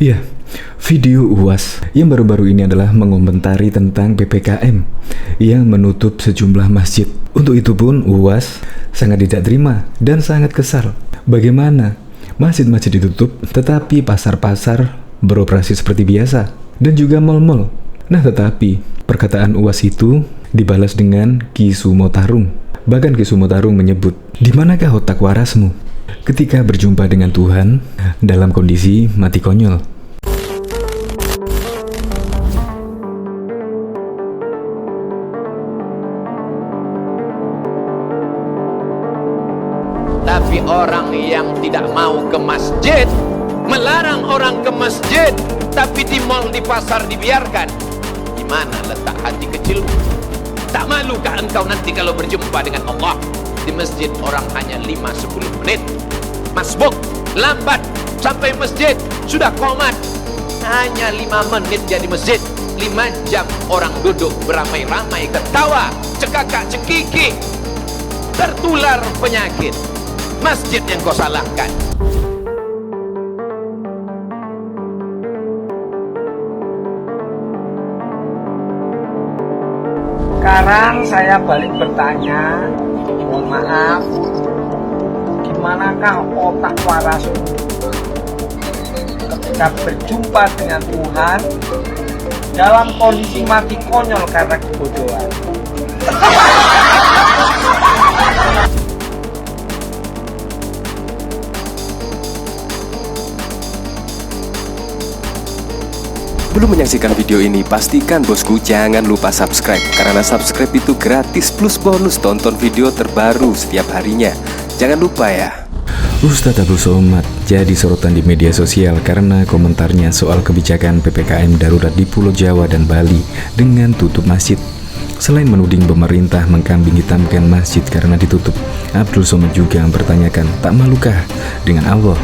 Iya, video UAS yang baru-baru ini adalah mengomentari tentang PPKM yang menutup sejumlah masjid. Untuk itu pun UAS sangat tidak terima dan sangat kesal. Bagaimana masjid-masjid ditutup tetapi pasar-pasar beroperasi seperti biasa dan juga mal-mal. Nah, tetapi perkataan UAS itu dibalas dengan Ki Sumo Tarung. Bahkan Ki Sumo Tarung menyebut, "Di manakah otak warasmu ketika berjumpa dengan Tuhan dalam kondisi mati konyol?" Tapi orang yang tidak mau ke masjid, melarang orang ke masjid, tapi di mal, di pasar dibiarkan. Di mana letak hati kecilmu? Tak malukah engkau nanti kalau berjumpa dengan Allah? Di masjid orang hanya 5-10 menit. Masbuk, lambat sampai masjid, sudah qomat. Hanya 5 menit jadi masjid. 5 jam orang duduk beramai-ramai, ketawa, cekakak cekiki, tertular penyakit. Masjid yang kau salahkan. Sekarang saya balik bertanya, mohon maaf, gimanakah otak warasmu ketika berjumpa dengan Tuhan dalam kondisi mati konyol karena kebodohan? Belum menyaksikan video ini, pastikan bosku jangan lupa subscribe. Karena subscribe itu gratis plus bonus tonton video terbaru setiap harinya. Jangan lupa ya. Ustadz Abdul Somad jadi sorotan di media sosial karena komentarnya soal kebijakan PPKM darurat di Pulau Jawa dan Bali dengan tutup masjid. Selain menuding pemerintah mengkambing hitamkan masjid karena ditutup, Abdul Somad juga mempertanyakan, tak malukah dengan Allah?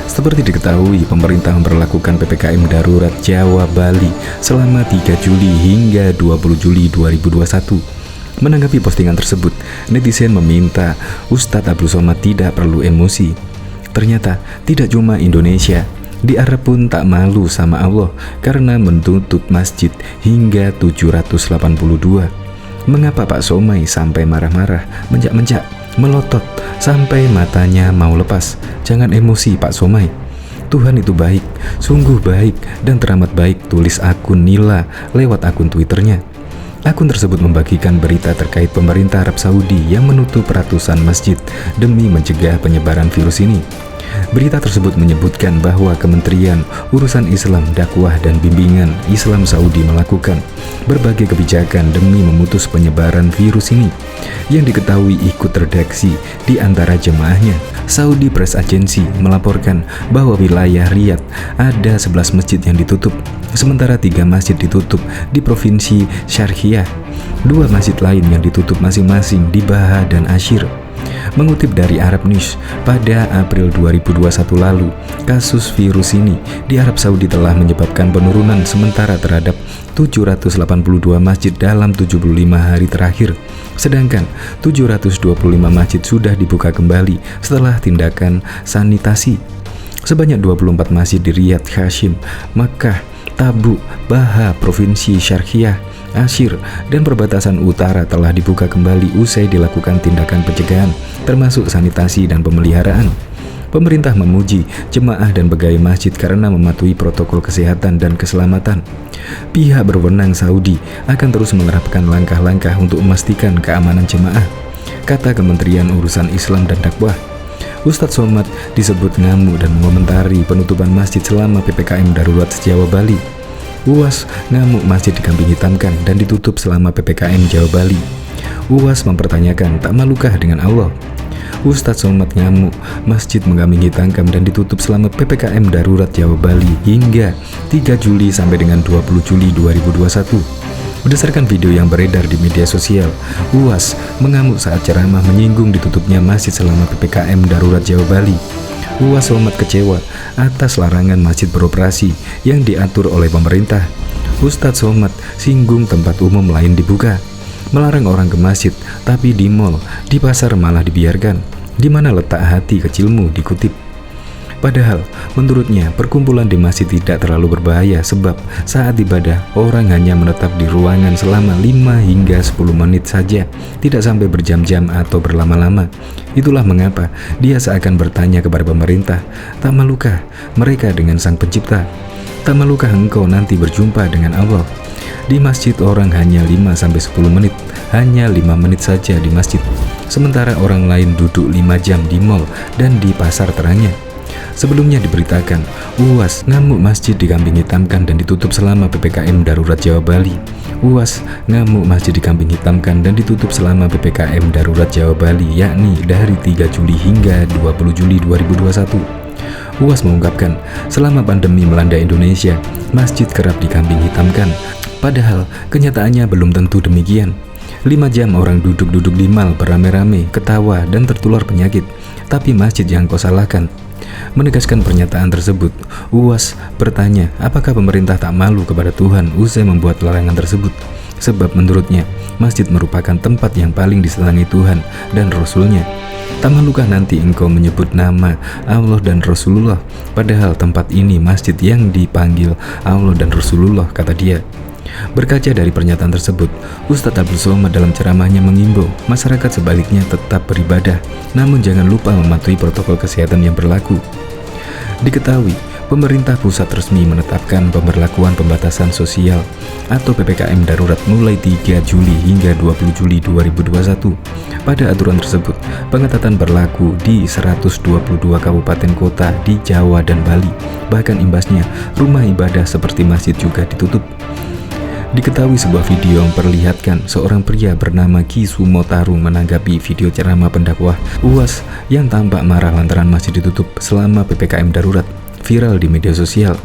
Seperti diketahui, pemerintah memberlakukan PPKM darurat Jawa Bali selama 3 Juli hingga 20 Juli 2021. Menanggapi postingan tersebut, netizen meminta Ustadz Abdul Somad tidak perlu emosi. Ternyata tidak cuma Indonesia, di Arab pun tak malu sama Allah karena menutup masjid hingga 782. Mengapa Pak Somai sampai marah-marah, menjak-menjak, melotot sampai matanya mau lepas? Jangan emosi Pak Somai. Tuhan itu baik, sungguh baik dan teramat baik, tulis akun Nila lewat akun Twitternya. Akun tersebut membagikan berita terkait pemerintah Arab Saudi yang menutup ratusan masjid demi mencegah penyebaran virus ini. Berita tersebut menyebutkan bahwa Kementerian Urusan Islam, Dakwah dan Bimbingan Islam Saudi melakukan berbagai kebijakan demi memutus penyebaran virus ini yang diketahui ikut terdeteksi di antara jemaahnya. Saudi Press Agency melaporkan bahwa wilayah Riyadh ada 11 masjid yang ditutup, sementara 3 masjid ditutup di Provinsi Syarqiyah. 2 masjid lain yang ditutup masing-masing di Baha dan Ashir. Mengutip dari Arab News, pada April 2021 lalu, kasus virus ini di Arab Saudi telah menyebabkan penurunan sementara terhadap 782 masjid dalam 75 hari terakhir. Sedangkan 725 masjid sudah dibuka kembali setelah tindakan sanitasi. Sebanyak 24 masjid di Riyadh, Hashim, Makkah, Tabuk, Baha, Provinsi Syarqiyah, Ashir, dan perbatasan utara telah dibuka kembali usai dilakukan tindakan pencegahan, termasuk sanitasi dan pemeliharaan. Pemerintah memuji jemaah dan pegawai masjid karena mematuhi protokol kesehatan dan keselamatan. Pihak berwenang Saudi akan terus menerapkan langkah-langkah untuk memastikan keamanan jemaah, kata Kementerian Urusan Islam dan Dakwah. Ustadz Somad disebut ngamuk dan mengomentari penutupan masjid selama PPKM darurat Jawa Bali. UAS ngamuk masjid dikambing hitamkan dan ditutup selama PPKM Jawa Bali. UAS mempertanyakan, tak malukah dengan Allah? Ustadz Somad ngamuk masjid mengkambing hitamkan dan ditutup selama PPKM darurat Jawa Bali hingga 3 Juli sampai dengan 20 Juli 2021. Berdasarkan video yang beredar di media sosial, UAS mengamuk saat ceramah menyinggung ditutupnya masjid selama PPKM darurat Jawa Bali. UAS Somad kecewa atas larangan masjid beroperasi yang diatur oleh pemerintah. Ustadz Somad singgung tempat umum lain dibuka, melarang orang ke masjid, tapi di mal, di pasar malah dibiarkan. Di mana letak hati kecilmu, dikutip. Padahal, menurutnya perkumpulan di masjid tidak terlalu berbahaya sebab saat ibadah orang hanya menetap di ruangan selama 5 hingga 10 menit saja, tidak sampai berjam-jam atau berlama-lama. Itulah mengapa dia seakan bertanya kepada pemerintah, tak malukah mereka dengan Sang Pencipta? Tak malukah engkau nanti berjumpa dengan Allah? Di masjid orang hanya 5-10 menit, hanya 5 menit saja di masjid. Sementara orang lain duduk 5 jam di mal dan di pasar terangnya. Sebelumnya diberitakan, UAS ngamuk masjid dikambing hitamkan dan ditutup selama PPKM Darurat Jawa Bali. UAS ngamuk masjid dikambing hitamkan dan ditutup selama PPKM Darurat Jawa Bali, yakni dari 3 Juli hingga 20 Juli 2021. UAS mengungkapkan, selama pandemi melanda Indonesia, masjid kerap dikambing hitamkan. Padahal kenyataannya belum tentu demikian. 5 jam orang duduk-duduk di mal beramai-ramai, ketawa dan tertular penyakit. Tapi masjid yang kau salahkan. Menegaskan pernyataan tersebut, UAS bertanya apakah pemerintah tak malu kepada Tuhan usai membuat larangan tersebut. Sebab menurutnya, masjid merupakan tempat yang paling disenangi Tuhan dan Rasul-Nya. Tak malukah nanti engkau menyebut nama Allah dan Rasulullah, padahal tempat ini masjid yang dipanggil Allah dan Rasulullah, kata dia. Berkaca dari pernyataan tersebut, Ustadz Abdul Somad dalam ceramahnya mengimbau masyarakat sebaliknya tetap beribadah, namun jangan lupa mematuhi protokol kesehatan yang berlaku. Diketahui, pemerintah pusat resmi menetapkan pemberlakuan pembatasan sosial atau PPKM darurat mulai 3 Juli hingga 20 Juli 2021. Pada aturan tersebut, pengetatan berlaku di 122 kabupaten kota di Jawa dan Bali. Bahkan imbasnya, rumah ibadah seperti masjid juga ditutup. Diketahui sebuah video memperlihatkan seorang pria bernama Ki Sumo Tarung menanggapi video ceramah pendakwah UAS yang tampak marah lantaran masjid ditutup selama PPKM darurat, viral di media sosial.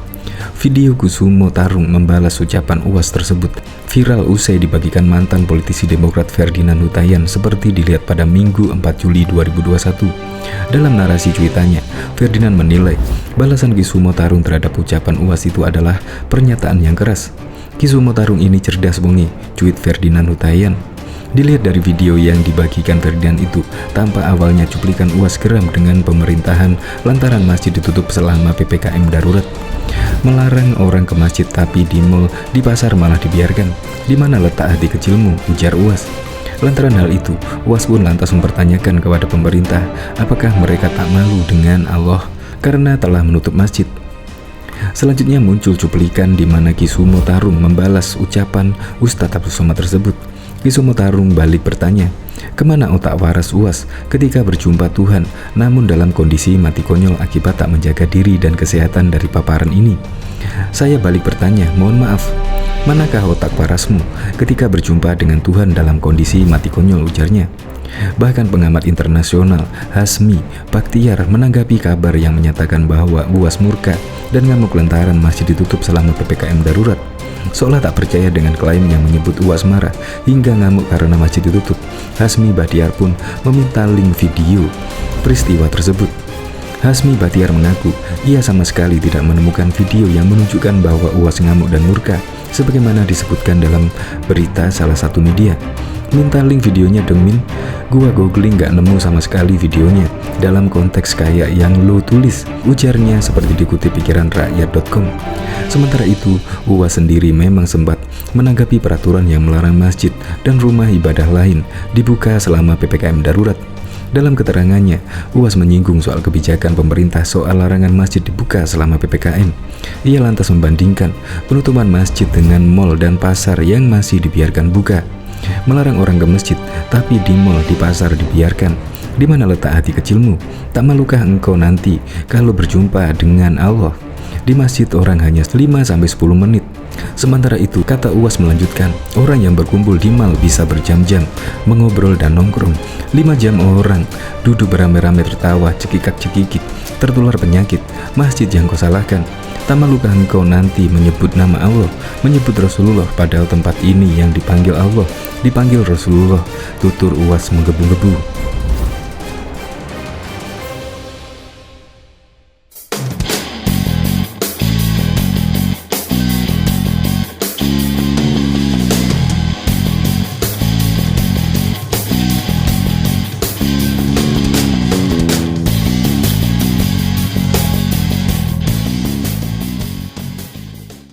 Video Kusumo Tarung membalas ucapan UAS tersebut, viral usai dibagikan mantan politisi Demokrat Ferdinand Hutahian seperti dilihat pada Minggu 4 Juli 2021. Dalam narasi cuitannya, Ferdinand menilai balasan Kusumo Tarung terhadap ucapan UAS itu adalah pernyataan yang keras. Kusumo Tarung ini cerdas bunyi, cuit Ferdinand Hutahian. Dilihat dari video yang dibagikan Ferdinand itu, tampak awalnya cuplikan UAS geram dengan pemerintahan lantaran masjid ditutup selama PPKM darurat. Melarang orang ke masjid tapi di mal, di pasar malah dibiarkan. Di mana letak hati kecilmu, ujar UAS. Lantaran hal itu, UAS pun lantas mempertanyakan kepada pemerintah, apakah mereka tak malu dengan Allah karena telah menutup masjid. Selanjutnya muncul cuplikan di mana Kusumo Tarung membalas ucapan Ustadz Abdul Somad tersebut. Kusumo Tarung balik bertanya, kemana otak waras UAS ketika berjumpa Tuhan namun dalam kondisi mati konyol akibat tak menjaga diri dan kesehatan dari paparan ini? Saya balik bertanya, mohon maaf, manakah otak warasmu ketika berjumpa dengan Tuhan dalam kondisi mati konyol, ujarnya. Bahkan pengamat internasional Hasmi Bakhtiar menanggapi kabar yang menyatakan bahwa UAS murka dan ngamuk lantaran masjid ditutup selama PPKM darurat. Seolah tak percaya dengan klaim yang menyebut UAS marah hingga ngamuk karena masjid ditutup, Hasmi Bakhtiar pun meminta link video peristiwa tersebut. Hasmi Bakhtiar mengaku ia sama sekali tidak menemukan video yang menunjukkan bahwa UAS ngamuk dan murka sebagaimana disebutkan dalam berita salah satu media. Minta link videonya dong Min, gua googling gak nemu sama sekali videonya dalam konteks kayak yang lo tulis, ujarnya seperti dikutip pikiranrakyat.com. Sementara itu, UAS sendiri memang sempat menanggapi peraturan yang melarang masjid dan rumah ibadah lain dibuka selama PPKM darurat. Dalam keterangannya, UAS menyinggung soal kebijakan pemerintah soal larangan masjid dibuka selama PPKM. Ia lantas membandingkan penutupan masjid dengan mal dan pasar yang masih dibiarkan buka. Melarang orang ke masjid, tapi di mal, di pasar dibiarkan. Di mana letak hati kecilmu? Tak malukah engkau nanti kalau berjumpa dengan Allah? Di masjid orang hanya 5-10 menit. Sementara itu, kata UAS melanjutkan, orang yang berkumpul di mal bisa berjam-jam mengobrol dan nongkrong. 5 jam orang duduk beramai-ramai tertawa, cekikak-cekikik, tertular penyakit. Masjid yang kau salahkan. Tak malukah engkau nanti menyebut nama Allah, menyebut Rasulullah, padahal tempat ini yang dipanggil Allah, dipanggil Rasulullah, tutur UAS menggebu-gebu.